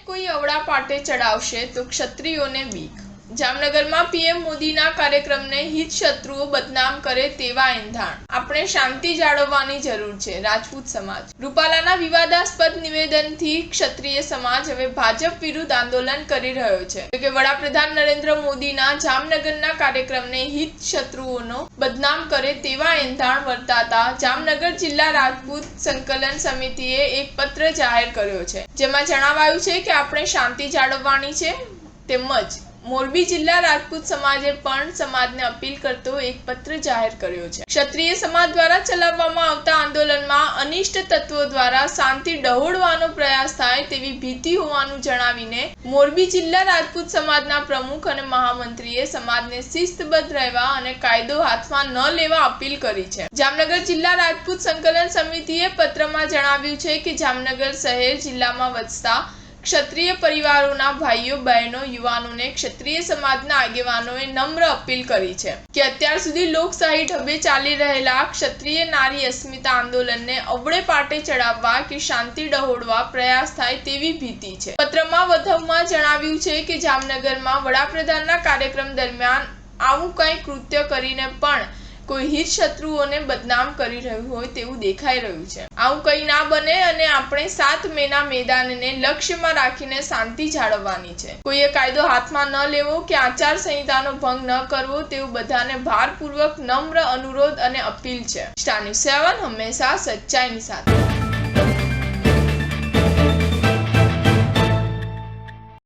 કોઈ અવળા પાટે ચડાવશે તો ક્ષત્રિયોને બીક। જામનગરમાં પીએમ મોદીના કાર્યક્રમને હિત શત્રુઓ બદનામ કરે તેવા એંધાણ। આપણે શાંતિ જાળવવાની જરૂર છે, રાજપૂત સમાજ। રૂપાલાના વિવાદાસ્પદ નિવેદનથી ક્ષત્રિય સમાજ હવે ભાજપ વિરુદ્ધ આંદોલન કરી રહ્યો છે। કે વડાપ્રધાન નરેન્દ્ર મોદીના જામનગરના કાર્યક્રમને હિત શત્રુઓનો બદનામ કરે તેવા એંધાણ વર્તાતા જામનગર જિલ્લા રાજપૂત સંકલન સમિતિએ એક પત્ર જાહેર કર્યો છે, જેમાં જણાવાયું છે કે આપણે શાંતિ જાળવવાની છે। તેમજ મોરબી જિલ્લા રાજપૂત સમાજે પણ સમાજને અપીલ કરતો એક પત્ર જાહેર કર્યો છે। ક્ષત્રિય સમાજ દ્વારા ચલાવવામાં આવતા આંદોલનમાં અનિષ્ટ તત્વો દ્વારા શાંતિ ડહોળવાનો પ્રયાસ થાય તેવી ભીતિ હોવાનું જણાવીને મોરબી જિલ્લા રાજપૂત સમાજના પ્રમુખ અને મહામંત્રીએ સમાજને શિસ્તબદ્ધ રહેવા અને કાયદો હાથમાં ન લેવા અપીલ કરી છે। જામનગર જિલ્લા રાજપૂત સંકલન સમિતિએ પત્રમાં જણાવ્યું છે કે જામનગર શહેર જિલ્લામાં વસતા ક્ષત્રિય પરિવારોના ભાઈઓ બહેનો યુવાનોને ક્ષત્રિય સમાજના આગેવાનોએ નમ્ર અપીલ કરી છે કે અત્યાર સુધી લોકશાહી ઢબે ચાલી રહેલા ક્ષત્રિય નારી અસ્મિતા આંદોલનને અવળે પાટે ચડાવવા કે શાંતિ ડહોળવા પ્રયાસ થાય તેવી ભીતિ છે। પત્રમાં વધુમાં જણાવ્યું છે કે જામનગરમાં વડાપ્રધાનના કાર્યક્રમ દરમિયાન આવું કંઈ કૃત્ય કરીને પણ કોઈ હિત શત્રુઓને બદનામ કરી રહ્યું હોય તેવું દેખાઈ રહ્યું છે। આવું કંઈ ના બને અને આપણે 7 મેના મેદાનને લક્ષ્યમાં રાખીને શાંતિ જાળવવાની છે। કોઈએ કાયદો હાથમાં ન લેવો કે આચાર સંહિતાનો ભંગ ન કરવો તેવું બધાને ભારપૂર્વક નમ્ર અનુરોધ અને અપીલ છે। સ્ટાર ન્યૂઝ 7 હંમેશા સચ્ચાઈની સાથે।